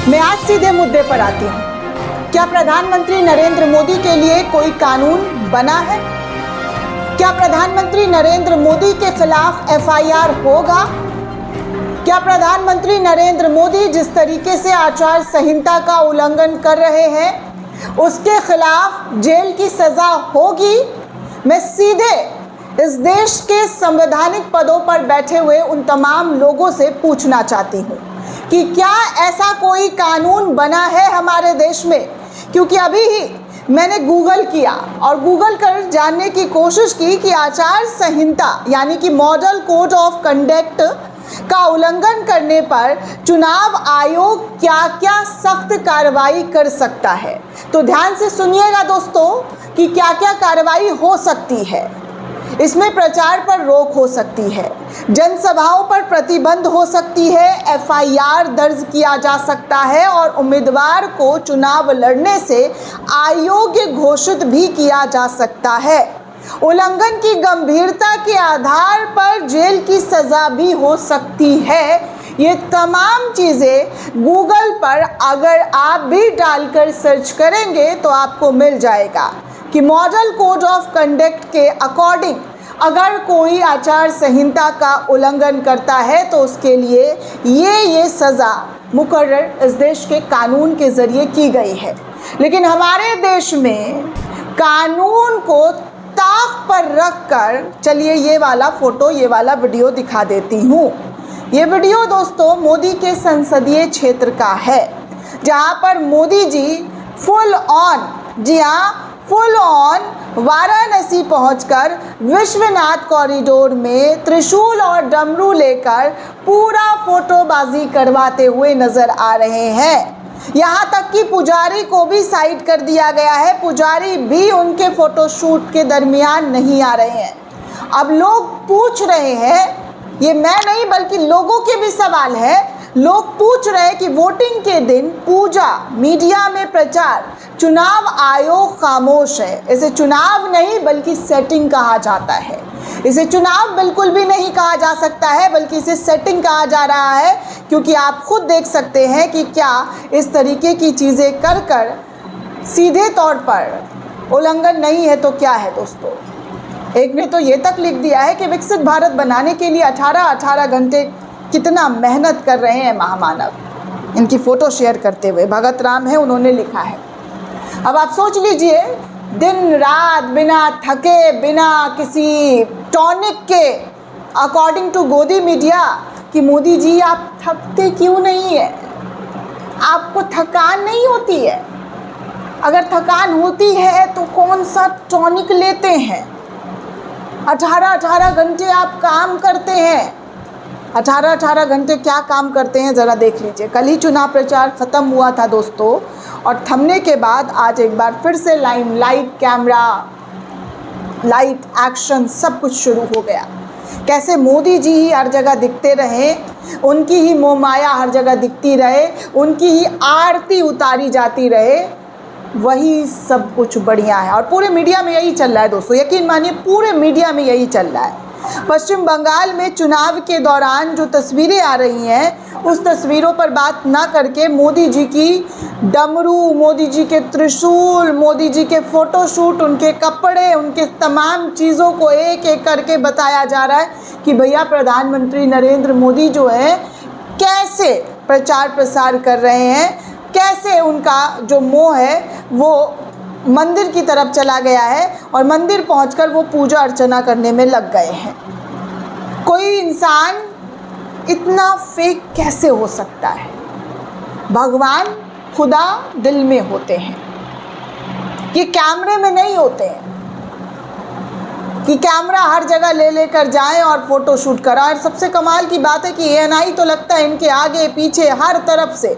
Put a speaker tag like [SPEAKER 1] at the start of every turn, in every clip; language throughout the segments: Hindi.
[SPEAKER 1] मैं आज सीधे मुद्दे पर आती हूँ। क्या प्रधानमंत्री नरेंद्र मोदी के लिए कोई कानून बना है? क्या प्रधानमंत्री नरेंद्र मोदी के खिलाफ एफआईआर होगा? क्या प्रधानमंत्री नरेंद्र मोदी जिस तरीके से आचार संहिता का उल्लंघन कर रहे हैं उसके खिलाफ जेल की सजा होगी? मैं सीधे इस देश के संवैधानिक पदों पर बैठे हुए उन तमाम लोगों से पूछना चाहती हूँ कि क्या ऐसा कोई कानून बना है हमारे देश में? क्योंकि अभी ही मैंने गूगल किया और गूगल कर जानने की कोशिश की कि आचार संहिता यानी कि मॉडल कोड ऑफ कंडक्ट का उल्लंघन करने पर चुनाव आयोग क्या क्या सख्त कार्रवाई कर सकता है। तो ध्यान से सुनिएगा दोस्तों कि क्या क्या कार्रवाई हो सकती है। इसमें प्रचार पर रोक हो सकती है, जनसभाओं पर प्रतिबंध हो सकती है, एफआईआर दर्ज किया जा सकता है और उम्मीदवार को चुनाव लड़ने से अयोग्य घोषित भी किया जा सकता है। उल्लंघन की गंभीरता के आधार पर जेल की सजा भी हो सकती है। ये तमाम चीज़ें गूगल पर अगर आप भी डालकर सर्च करेंगे तो आपको मिल जाएगा कि मॉडल कोड ऑफ कंडक्ट के अकॉर्डिंग अगर कोई आचार संहिता का उल्लंघन करता है तो उसके लिए ये सज़ा मुकर्रर इस देश के कानून के ज़रिए की गई है। लेकिन हमारे देश में कानून को ताक पर रख कर चलिए ये वाला फ़ोटो ये वाला वीडियो दिखा देती हूँ। ये वीडियो दोस्तों मोदी के संसदीय क्षेत्र का है जहाँ पर मोदी जी फुल ऑन, जी हाँ फुल ऑन वाराणसी पहुंचकर विश्वनाथ कॉरिडोर में त्रिशूल और डमरू लेकर पूरा फोटोबाजी करवाते हुए नजर आ रहे हैं। यहाँ तक कि पुजारी को भी साइड कर दिया गया है, पुजारी भी उनके फोटोशूट के दरमियान नहीं आ रहे हैं। अब लोग पूछ रहे हैं, ये मैं नहीं बल्कि लोगों के भी सवाल है, लोग पूछ रहे हैं कि वोटिंग के दिन पूजा, मीडिया में प्रचार, चुनाव आयोग खामोश है। इसे चुनाव नहीं बल्कि सेटिंग कहा जाता है। इसे चुनाव बिल्कुल भी नहीं कहा जा सकता है बल्कि इसे सेटिंग कहा जा रहा है, क्योंकि आप खुद देख सकते हैं कि क्या इस तरीके की चीज़ें कर कर सीधे तौर पर उल्लंघन नहीं है तो क्या है दोस्तों। एक ने तो ये तक लिख दिया है कि विकसित भारत बनाने के लिए 18 घंटे कितना मेहनत कर रहे हैं महामानव। इनकी फ़ोटो शेयर करते हुए भगत राम है, उन्होंने लिखा है। अब आप सोच लीजिए, दिन रात बिना थके, बिना किसी टॉनिक के, अकॉर्डिंग टू गोदी मीडिया, कि मोदी जी आप थकते क्यों नहीं है, आपको थकान नहीं होती है? अगर थकान होती है तो कौन सा टॉनिक लेते हैं? 18 घंटे आप काम करते हैं। 18 घंटे क्या काम करते हैं ज़रा देख लीजिए। कल ही चुनाव प्रचार ख़त्म हुआ था दोस्तों और थमने के बाद आज एक बार फिर से लाइट, कैमरा, लाइट, एक्शन सब कुछ शुरू हो गया। कैसे मोदी जी ही हर जगह दिखते रहे, उनकी ही मोहमाया हर जगह दिखती रहे, उनकी ही आरती उतारी जाती रहे, वही सब कुछ बढ़िया है। और पूरे मीडिया में यही चल रहा है दोस्तों, यकीन मानिए पूरे मीडिया में यही चल रहा है। पश्चिम बंगाल में चुनाव के दौरान जो तस्वीरें आ रही हैं उस तस्वीरों पर बात ना करके मोदी जी की डमरू, मोदी जी के त्रिशूल, मोदी जी के फ़ोटोशूट, उनके कपड़े, उनके तमाम चीज़ों को एक एक करके बताया जा रहा है कि भैया प्रधानमंत्री नरेंद्र मोदी जो है कैसे प्रचार प्रसार कर रहे हैं, कैसे उनका जो मोह है वो मंदिर की तरफ चला गया है और मंदिर पहुंचकर वो पूजा अर्चना करने में लग गए हैं। कोई इंसान इतना फेक कैसे हो सकता है? भगवान खुदा दिल में होते हैं, ये कैमरे में नहीं होते हैं कि कैमरा हर जगह ले लेकर जाएं और फोटो शूट कराएं। सबसे कमाल की बात है कि एएनआई तो लगता है इनके आगे पीछे हर तरफ से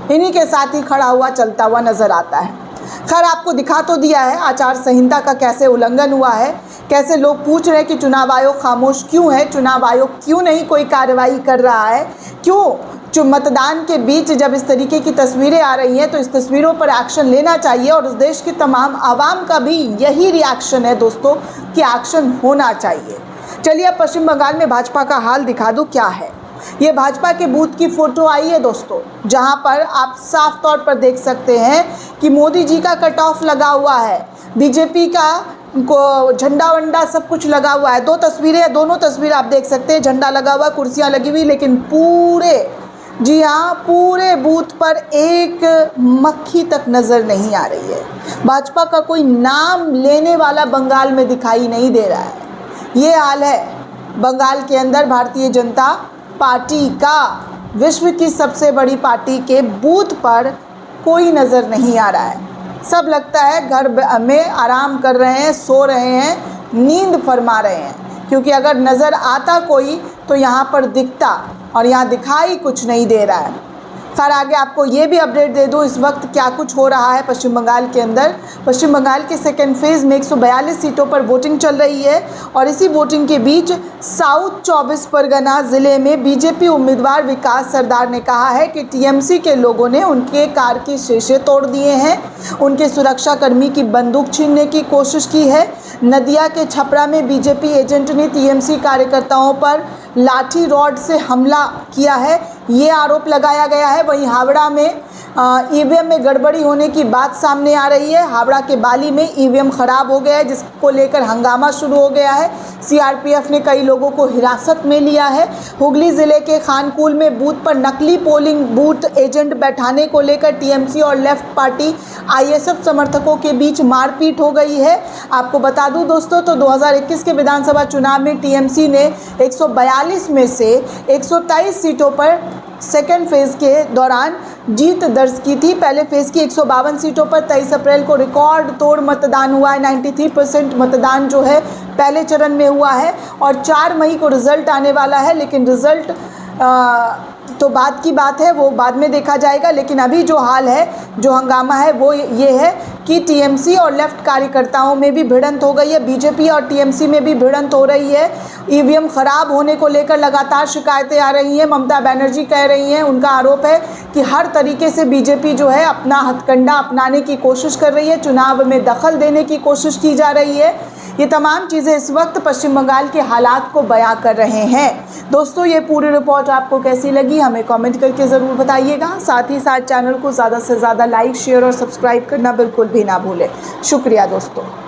[SPEAKER 1] इन्हीं के साथ ही खड़ा हुआ चलता हुआ नज़र आता है। खैर आपको दिखा तो दिया है आचार संहिता का कैसे उल्लंघन हुआ है, कैसे लोग पूछ रहे हैं कि चुनाव आयोग खामोश क्यों है, चुनाव आयोग क्यों नहीं कोई कार्रवाई कर रहा है, क्यों जो मतदान के बीच जब इस तरीके की तस्वीरें आ रही हैं तो इस तस्वीरों पर एक्शन लेना चाहिए। और इस देश की तमाम आवाम का भी यही रिएक्शन है दोस्तों कि एक्शन होना चाहिए। चलिए अब पश्चिम बंगाल में भाजपा का हाल दिखा दूँ क्या है। ये भाजपा के बूथ की फ़ोटो आई है दोस्तों, जहां पर आप साफ तौर पर देख सकते हैं कि मोदी जी का कट ऑफ लगा हुआ है, बीजेपी का को झंडा वंडा सब कुछ लगा हुआ है। दो तस्वीरें हैं, दोनों तस्वीर आप देख सकते हैं, झंडा लगा हुआ, कुर्सियां लगी हुई, लेकिन पूरे, जी हाँ, पूरे बूथ पर एक मक्खी तक नज़र नहीं आ रही है। भाजपा का कोई नाम लेने वाला बंगाल में दिखाई नहीं दे रहा है। ये हाल है बंगाल के अंदर भारतीय जनता पार्टी का। विश्व की सबसे बड़ी पार्टी के बूथ पर कोई नज़र नहीं आ रहा है। सब लगता है घर में आराम कर रहे हैं, सो रहे हैं, नींद फरमा रहे हैं, क्योंकि अगर नज़र आता कोई तो यहाँ पर दिखता, और यहाँ दिखाई कुछ नहीं दे रहा है। खैर, आगे आपको ये भी अपडेट दे दूँ इस वक्त क्या कुछ हो रहा है पश्चिम बंगाल के अंदर। पश्चिम बंगाल के सेकेंड फेज़ में 142 सीटों पर वोटिंग चल रही है, और इसी वोटिंग के बीच साउथ 24 परगना ज़िले में बीजेपी उम्मीदवार विकास सरदार ने कहा है कि टीएमसी के लोगों ने उनके कार की शीशे तोड़ दिए हैं, उनके सुरक्षाकर्मी की बंदूक छीनने की कोशिश की है। नदिया के छपरा में बीजेपी एजेंट ने टीएमसी कार्यकर्ताओं पर लाठी रॉड से हमला किया है, ये आरोप लगाया गया है। वहीं हावड़ा में ईवीएम में गड़बड़ी होने की बात सामने आ रही है। हावड़ा के बाली में ईवीएम खराब हो गया है, जिसको लेकर हंगामा शुरू हो गया है। सीआरपीएफ ने कई लोगों को हिरासत में लिया है। हुगली ज़िले के खानकुल में बूथ पर नकली पोलिंग बूथ एजेंट बैठाने को लेकर टीएमसी और लेफ्ट पार्टी आईएसएफ समर्थकों के बीच मारपीट हो गई है। आपको बता दूं दोस्तों, तो 2021 के विधानसभा चुनाव में टीएमसी ने 142 में से 123 सीटों पर सेकेंड फेज़ के दौरान जीत दर्ज की थी। पहले फेज़ की 152 सीटों पर 23 अप्रैल को रिकॉर्ड तोड़ मतदान हुआ है। 93% मतदान जो है पहले चरण में हुआ है, और 4 मई को रिज़ल्ट आने वाला है। लेकिन रिज़ल्ट तो बाद की बात है, वो बाद में देखा जाएगा। लेकिन अभी जो हाल है, जो हंगामा है, वो ये है कि टीएमसी और लेफ्ट कार्यकर्ताओं में भी भिड़ंत हो गई है, बीजेपी और टीएमसी में भी भिड़ंत हो रही है। ईवीएम खराब होने को लेकर लगातार शिकायतें आ रही हैं। ममता बनर्जी कह रही हैं, उनका आरोप है कि हर तरीके से बीजेपी जो है अपना हथकंडा अपनाने की कोशिश कर रही है, चुनाव में दखल देने की कोशिश की जा रही है। ये तमाम चीज़ें इस वक्त पश्चिम बंगाल के हालात को बयां कर रहे हैं। दोस्तों, ये पूरी रिपोर्ट आपको कैसी लगी हमें कमेंट करके ज़रूर बताइएगा। साथ ही साथ चैनल को ज़्यादा से ज़्यादा लाइक, शेयर और सब्सक्राइब करना बिल्कुल भी ना भूलें। शुक्रिया दोस्तों।